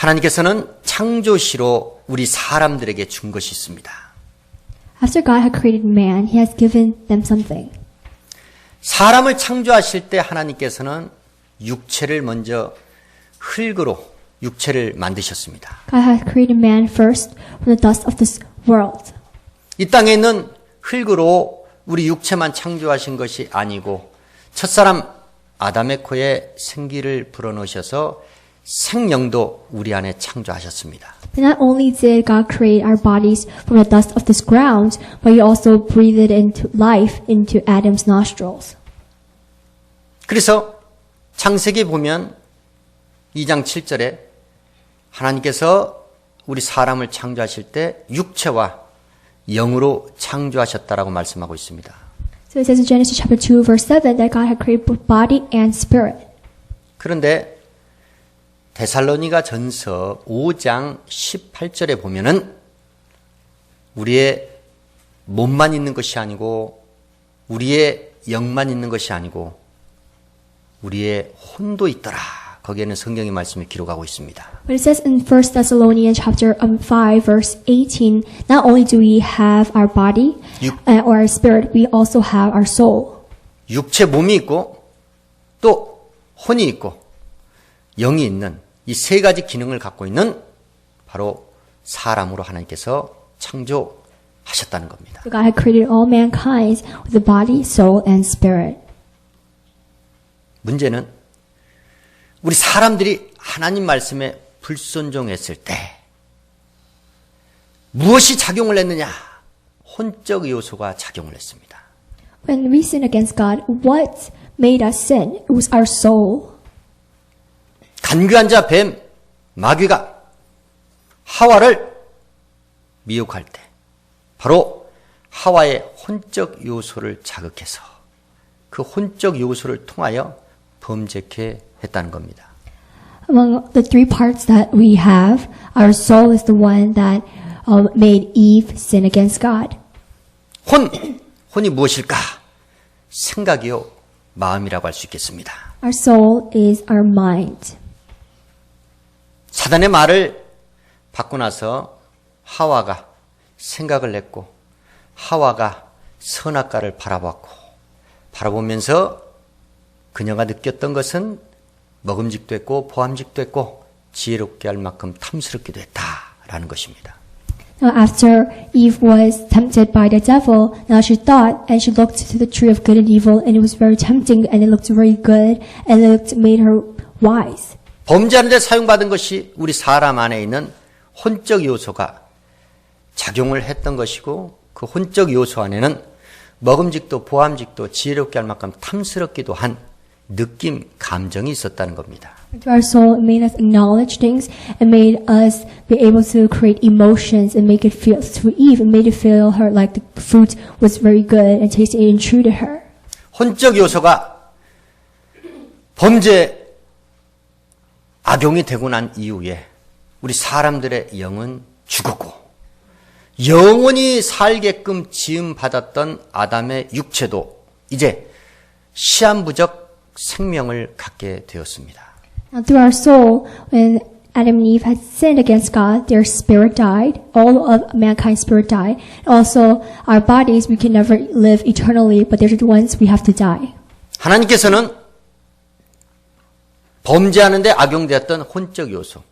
하나님께서는 창조시로 우리 사람들에게 준 것이 있습니다. After God had created man, He has given them something. 사람을 창조하실 때 하나님께서는 육체를 먼저 흙으로 육체를 만드셨습니다. God had created man first from the dust of this world. 이 땅에 있는 흙으로 우리 육체만 창조하신 것이 아니고 첫사람 아담의 코에 생기를 불어넣으셔서 생명도 우리 안에 창조하셨습니다. But not only did God create our bodies from the dust of this ground, but He also breathed into life into Adam's nostrils. 그래서 창세기 보면 2장 7절에 하나님께서 우리 사람을 창조하실 때 육체와 영으로 창조하셨다라고 말씀하고 있습니다. So it says in Genesis chapter 2 verse 7 that God had created both body and spirit. 그런데 데살로니가 전서 5장 18절에 보면은 우리의 몸만 있는 것이 아니고 우리의 영만 있는 것이 아니고 우리의 혼도 있더라. 거기에는 성경의 말씀을 기록하고 있습니다. But it says in 1 Thessalonians chapter 5 verse 18, not only do we have our body or our spirit, we also have our soul. 육체 몸이 있고 또 혼이 있고 영이 있는 이 세 가지 기능을 갖고 있는 바로 사람으로 하나님께서 창조하셨다는 겁니다. So God had created all mankind with a body, soul, and spirit. 문제는 우리 사람들이 하나님 말씀에 불순종했을 때 무엇이 작용을 했느냐? 혼적 요소가 작용을 했습니다. When we sin against God, what made us sin? It was our soul. 간교한 자 뱀, 마귀가 하와를 미혹할 때 바로 하와의 혼적 요소를 자극해서 그 혼적 요소를 통하여 범죄케 했다는 겁니다. Among the three parts that we have, our soul is the one that made Eve sin against God. 혼이 무엇일까? 생각이요, 마음이라고 할 수 있겠습니다. Our soul is our mind. 사단의 말을 받고 나서 하와가 생각을 냈고 하와가 선악과를 바라보면서 그녀가 느꼈던 것은 먹음직도 했고 보암직도 했고 지혜롭게 할 만큼 탐스럽기도 했다라는 것입니다. Now after Eve was tempted by the devil, now she thought and she looked to the tree of good and evil and it was very tempting and it looked very good and it made her wise. 범죄하는 데 사용받은 것이 우리 사람 안에 있는 혼적 요소가 작용을 했던 것이고 그 혼적 요소 안에는 먹음직도 보암직도 지혜롭게 할 만큼 탐스럽기도 한 느낌, 감정이 있었다는 겁니다. To our soul, it made us acknowledge things and made us be able to create emotions and make it feel to Eve and made it feel her like the fruit was very good and tasted and true to her. 혼적 요소가 범죄 악용이 되고 난 이후에 우리 사람들의 영은 죽었고 영원히 살게끔 지음받았던 아담의 육체도 이제 시한부적 생명을 갖게 되었습니다. Now through our soul, when Adam and Eve had sinned against God, their spirit died. All of mankind's spirit died. Also, our bodies, we can never live eternally, but there's once we have to die. 하나님께서는 범죄하는 데 악용되었던 혼적 요소,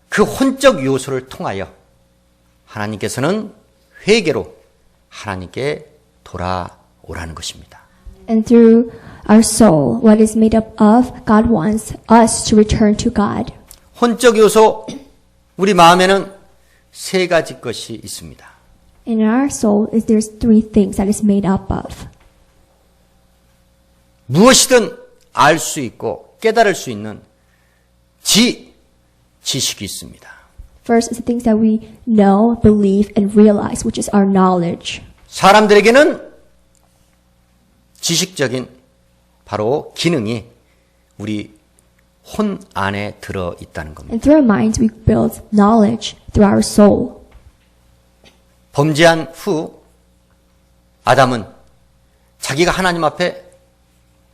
그 혼적 요소를 통하여 하나님께서는 회개로 하나님께 돌아오라는 것입니다. And through our soul, what is made up of, God wants us to return to God. 혼적 요소, 우리 마음에는 세 가지 것이 있습니다. In our soul, there's three things that is made up of. 무엇이든 알 수 있고 깨달을 수 있는 지식이 있습니다. First is the things that we know, believe, and realize, which is our knowledge. 사람들에게는 지식적인 바로 기능이 우리 혼 안에 들어 있다는 겁니다. And through our minds, we build knowledge through our soul. 범죄한 후 아담은 자기가 하나님 앞에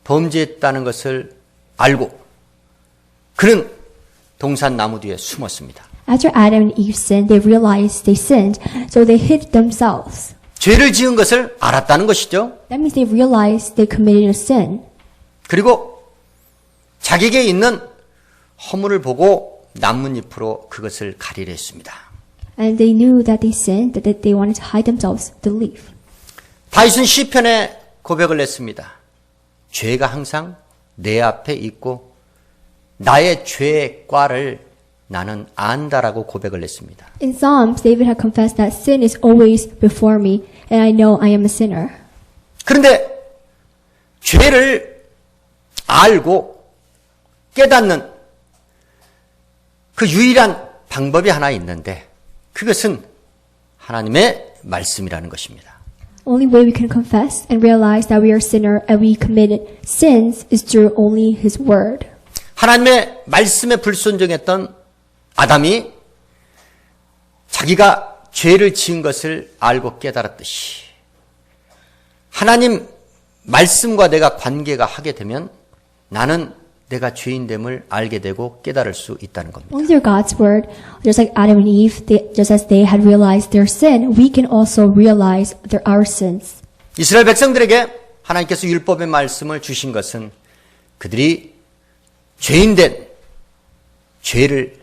범죄했다는 것을 알고 그는 동산 나무 뒤에 숨었습니다. After Adam and Eve sinned, they realized they sinned, so they hid themselves. 죄를 지은 것을 알았다는 것이죠. That means they realized they committed a sin. 그리고 자기에게 있는 허물을 보고 나뭇잎으로 그것을 가리려 했습니다. And they knew that they sinned, that they wanted to hide themselves with the leaf. 다윗은 시편에 고백을 했습니다. 죄가 항상 내 앞에 있고 나의 죄의 꽈를 나는 안다라고 고백을 했습니다. In Psalms, David had confessed that sin is always before me, and I know I am a sinner. 그런데 죄를 알고 깨닫는 그 유일한 방법이 하나 있는데 그것은 하나님의 말씀이라는 것입니다. Only way we can confess and realize that we are a sinner and we committed sins is through only His Word. 하나님의 말씀에 불순종했던 아담이 자기가 죄를 지은 것을 알고 깨달았듯이 하나님 말씀과 내가 관계가 하게 되면 나는 내가 죄인됨을 알게 되고 깨달을 수 있다는 겁니다. Only through God's Word, just like Adam and Eve, just as they had realized their sin, we can also realize our sins. 이스라엘 백성들에게 하나님께서 율법의 말씀을 주신 것은 그들이 죄인된 죄를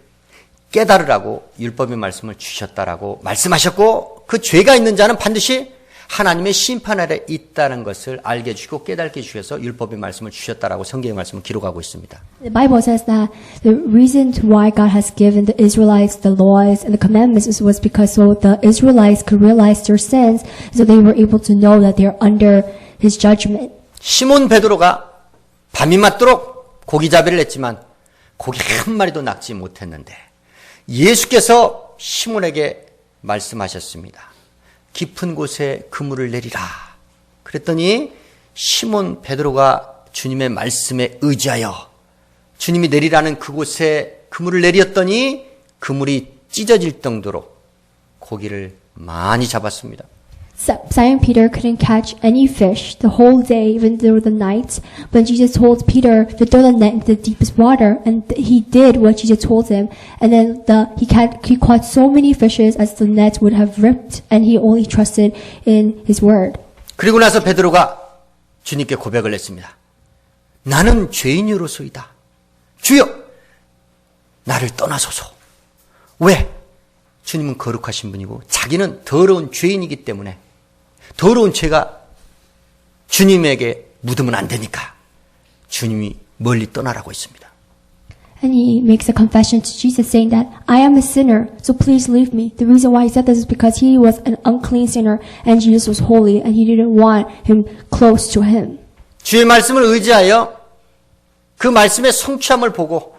깨달으라고 율법의 말씀을 주셨다라고 말씀하셨고 그 죄가 있는 자는 반드시 하나님의 심판 아래 있다는 것을 알게 해주시고 깨닫게 해주셔서 율법의 말씀을 주셨다라고 성경의 말씀을 기록하고 있습니다. The Bible says that the reason why God has given the Israelites the laws and the commandments was because so the Israelites could realize their sins, so they were able to know that they are under His judgment. 시몬 베드로가 밤이 맞도록 고기잡이를 했지만 고기 한 마리도 낚지 못했는데 예수께서 시몬에게 말씀하셨습니다. 깊은 곳에 그물을 내리라. 그랬더니 시몬 베드로가 주님의 말씀에 의지하여 주님이 내리라는 그곳에 그물을 내렸더니 그물이 찢어질 정도로 고기를 많이 잡았습니다. Simon Peter couldn't catch any fish the whole day, even through the night. But Jesus told Peter to throw the net into the deepest water, and he did what Jesus told him. And then he caught so many fishes as the net would have ripped, and he only trusted in his word. 그리고 나서 베드로가 주님께 고백을 했습니다. 나는 죄인으로소이다. 주여, 나를 떠나소서. 왜? 주님은 거룩하신 분이고 자기는 더러운 죄인이기 때문에 더러운 죄가 주님에게 묻으면 안 되니까 주님이 멀리 떠나라고 했습니다. And he makes a confession to Jesus saying that I am a sinner, so please leave me. The reason why he said this is because he was an unclean sinner and Jesus was holy and he didn't want him close to him. 주의 말씀을 의지하여 그 말씀의 성취함을 보고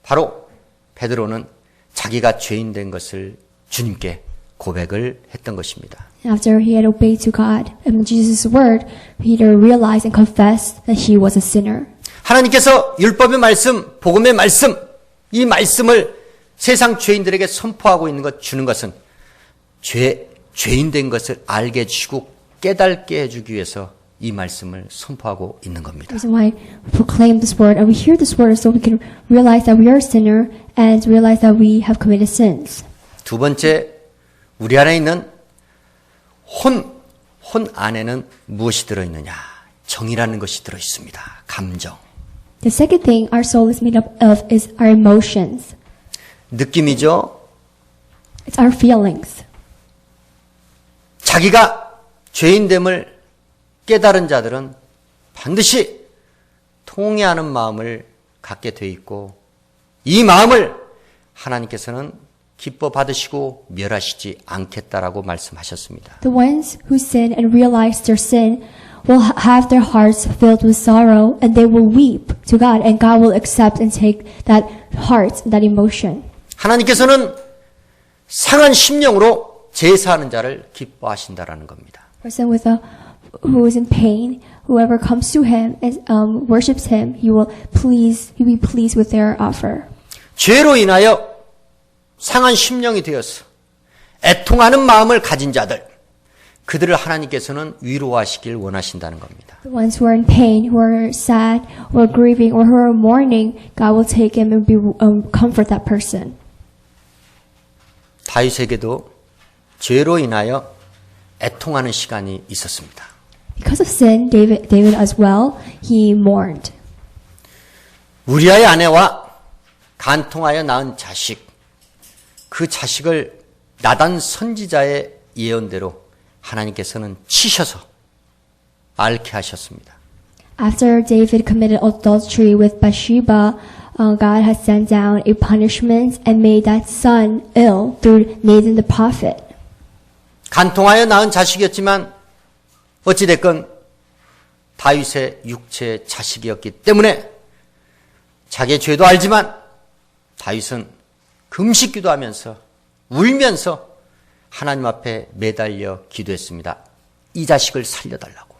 바로 베드로는 자기가 죄인 된 것을 주님께 고백을 했던 것입니다. After he had obeyed to God and Jesus' word, Peter realized and confessed that he was a sinner. 하나님께서 율법의 말씀, 복음의 말씀, 이 말씀을 세상 죄인들에게 선포하고 있는 것, 주는 것은 죄인 된 것을 알게 해주시고 깨닫게 해주기 위해서 이 말씀을 선포하고 있는 겁니다. The reason why we proclaim this word and we hear this word is so we can realize that we are a sinner and realize that we have committed sins. 두 번째, 우리 안에 있는 혼 안에는 무엇이 들어있느냐? 정이라는 것이 들어있습니다. 감정. The second thing our soul is made up of is our emotions. 느낌이죠. It's our feelings. 자기가 죄인됨을 깨달은 자들은 반드시 통회하는 마음을 갖게 돼 있고 이 마음을 하나님께서는 기뻐 받으시고 멸하시지 않겠다라고 말씀하셨습니다. The ones who sin and realize their sin will have their hearts filled with sorrow and they will weep to God and God will accept and take that heart, that emotion. 하나님께서는 상한 심령으로 제사하는 자를 기뻐하신다라는 겁니다. Person who is in pain, whoever comes to him and worships him, he will be pleased with their offer. 죄로 인하여 상한 심령이 되어서 애통하는 마음을 가진 자들, 그들을 하나님께서는 위로하시길 원하신다는 겁니다. The ones who are in pain, who are sad, who are grieving, or who are mourning, God will take him and comfort that person. 다윗에게도 죄로 인하여 애통하는 시간이 있었습니다. Because of sin, David as well, he mourned. 우리아의 아내와 간통하여 낳은 자식, 그 자식을 나단 선지자의 예언대로 하나님께서는 치셔서 앓게 하셨습니다. After David committed adultery with Bathsheba, God has sent down a punishment and made that son ill through Nathan the prophet. 간통하여 낳은 자식이었지만 어찌됐건 다윗의 육체 자식이었기 때문에 자기의 죄도 알지만 다윗은 금식 기도하면서 울면서 하나님 앞에 매달려 기도했습니다. 이 자식을 살려달라고.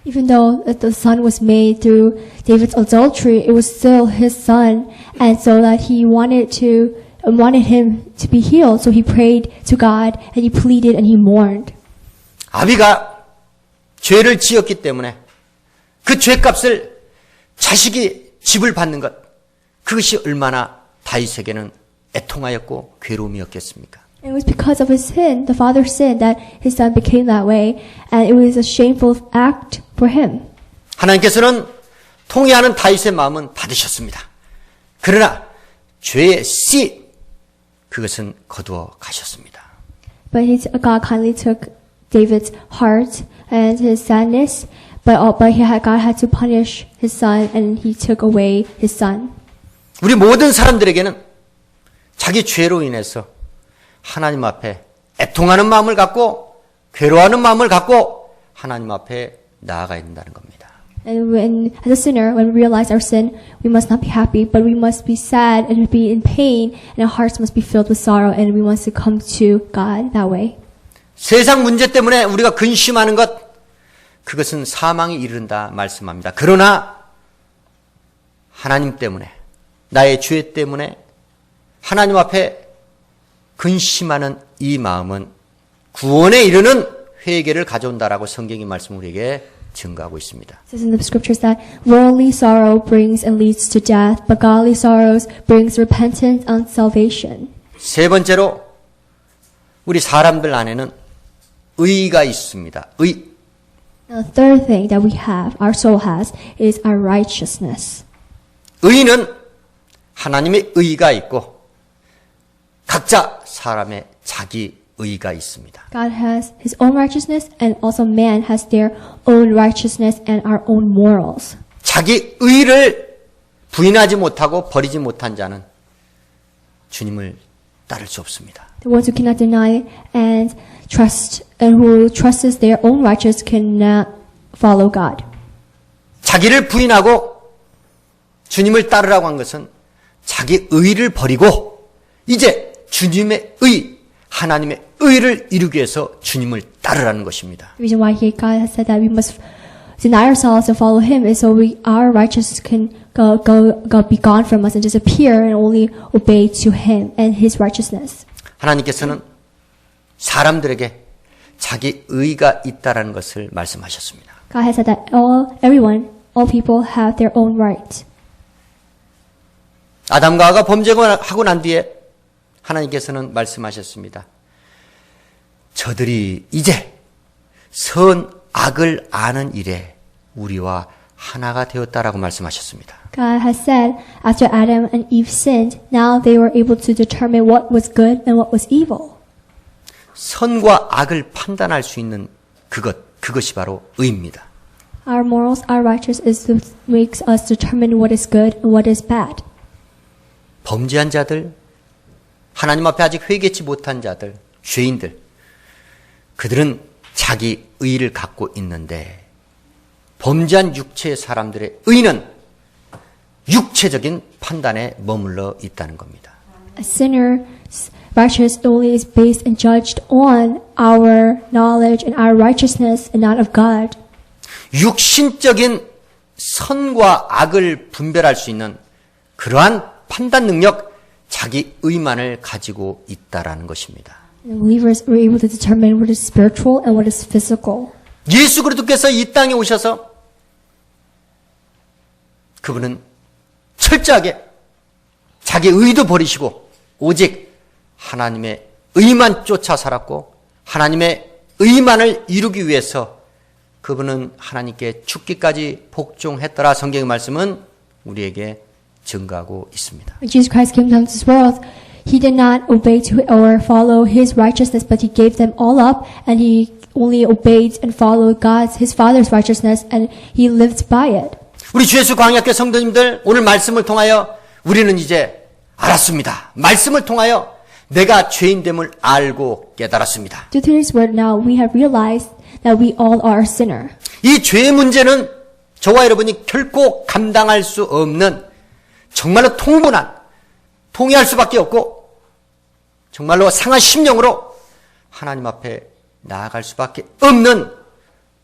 Even though the son was made through David's adultery, it was still his son, and so that he wanted him to be healed. So he prayed to God and he pleaded and he mourned. 아비가 죄를 지었기 때문에 그 죄값을 자식이 집을 받는 것, 그것이 얼마나 다윗에게는 애통하였고 괴로움이었겠습니까? It was because of his sin, the father's sin, that his son became that way, and it was a shameful act for him. 하나님께서는 통회하는 다윗의 마음은 받으셨습니다. 그러나 죄의 씨, 그것은 거두어 가셨습니다. But God kindly took David's heart and his sadness, but God had to punish his son, and he took away his son. 우리 모든 사람들에게는 자기 죄로 인해서 하나님 앞에 애통하는 마음을 갖고 괴로워하는 마음을 갖고 하나님 앞에 나아가야 된다는 겁니다. And as a sinner, when we realize our sin, we must not be happy, but we must be sad and be in pain, and our hearts must be filled with sorrow, and we want to come to God that way. 세상 문제 때문에 우리가 근심하는 것, 그것은 사망에 이른다 말씀합니다. 그러나 하나님 때문에, 나의 죄 때문에 하나님 앞에 근심하는 이 마음은 구원에 이르는 회개를 가져온다라고 성경의 말씀 우리에게 증거하고 있습니다. It says in the scriptures that worldly sorrow brings and leads to death, but godly sorrows brings repentance and salvation. 세 번째로 우리 사람들 안에는 의가 있습니다. 의. Now, the third thing that we have, our soul has, is our righteousness. 의는 하나님의 의가 있고 각자 사람의 자기 의가 있습니다. God has his own righteousness, and also man has their own righteousness and our own morals. 자기 의를 부인하지 못하고 버리지 못한 자는 주님을 따를 수 없습니다. The ones who cannot deny and who trusts their own righteousness cannot follow God. 자기를 부인하고 주님을 따르라고 한 것은 자기 의를 버리고 이제 주님의 의, 하나님의 의를 이루기 위해서 주님을 따르라는 것입니다. The reason why God has said that we must deny ourselves and follow Him is so our righteousness can be gone from us and disappear and only obey to Him and His righteousness. 하나님께서는 사람들에게 자기 의가 있다라는 것을 말씀하셨습니다. God has said that all people have their own right. 아담과 하와가 범죄하고 난 뒤에 하나님께서는 말씀하셨습니다. 저들이 이제 선, 악을 아는 일에 우리와 하나가 되었다라고 말씀하셨습니다. God has said, after Adam and Eve sinned, now they were able to determine what was good and what was evil. 선과 악을 판단할 수 있는 그것이 바로 의입니다. Our morals, our righteousness makes us determine what is good and what is bad. 범죄한 자들, 하나님 앞에 아직 회개치 못한 자들, 죄인들, 그들은 자기 의를 갖고 있는데 범죄한 육체의 사람들의 의는 육체적인 판단에 머물러 있다는 겁니다. A sinner's righteousness only is based and judged on our knowledge and our righteousness and not of God. 육신적인 선과 악을 분별할 수 있는 그러한 판단 능력, 자기 의만을 가지고 있다라는 것입니다. And believers are able to determine what is spiritual and what is physical. 예수 그리스도께서 이 땅에 오셔서 그분은 철저하게 자기 의도 버리시고 오직 하나님의 의만 쫓아 살았고 하나님의 의만을 이루기 위해서 그분은 하나님께 죽기까지 복종했더라. 성경의 말씀은 우리에게 증거하고 있습니다. When Jesus Christ came down to this world, He did not obey to or follow His righteousness, but He gave them all up, and He only obeyed and followed His Father's righteousness, and He lived by it. 우리 주 예수 광야교회 성도님들, 오늘 말씀을 통하여 우리는 이제 알았습니다. 말씀을 통하여 내가 죄인됨을 알고 깨달았습니다. Due to His word now, we have realized that we all are a sinner. 이 죄의 문제는 저와 여러분이 결코 감당할 수 없는 정말로 통회할 수밖에 없고 정말로 상한 심령으로 하나님 앞에 나아갈 수밖에 없는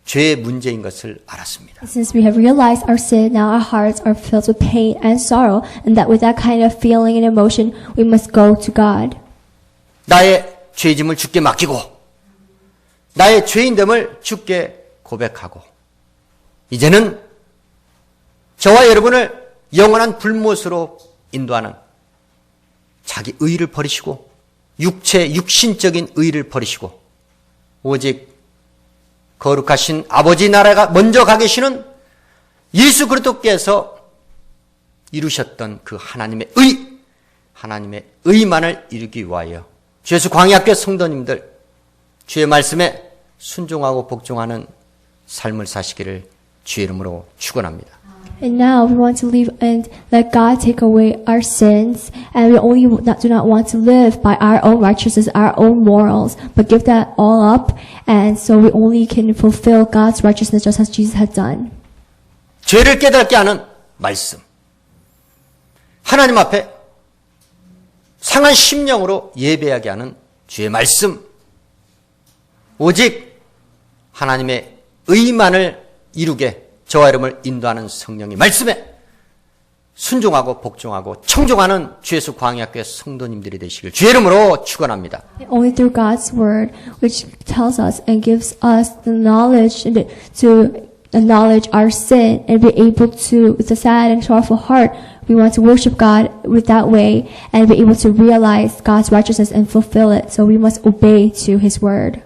죄의 문제인 것을 알았습니다. Since we have realized our sin, now our hearts are filled with pain and sorrow, and that with that kind of feeling and emotion, we must go to God. 나의 죄짐을 주께 맡기고 나의 죄인됨을 주께 고백하고 이제는 저와 여러분을 영원한 불못으로 인도하는 자기 의를 버리시고 육신적인 의를 버리시고 오직 거룩하신 아버지 나라가 먼저 가 계시는 예수 그리스도께서 이루셨던 그 하나님의 의만을 이루기 위하여 주 예수 광야교회 성도님들 주의 말씀에 순종하고 복종하는 삶을 사시기를 주의 이름으로 축원합니다. And now we want to leave and let God take away our sins, and we only do not want to live by our own righteousness, our own morals, but give that all up, and so we only can fulfill God's righteousness just as Jesus had done. 죄를 깨닫게 하는 말씀. 하나님 앞에 상한 심령으로 예배하게 하는 주의 말씀. 오직 하나님의 의만을 이루게 저와 여러분을 인도하는 성령의 말씀에 순종하고 복종하고 청종하는 주 예수 광야교회 성도님들이 되시길 주의 이름으로 축원합니다. Only through God's word, which tells us and gives us the knowledge to acknowledge our sin and be able to, with a sad and sorrowful heart, we want to worship God with that way and be able to realize God's righteousness and fulfill it. So we must obey to His word.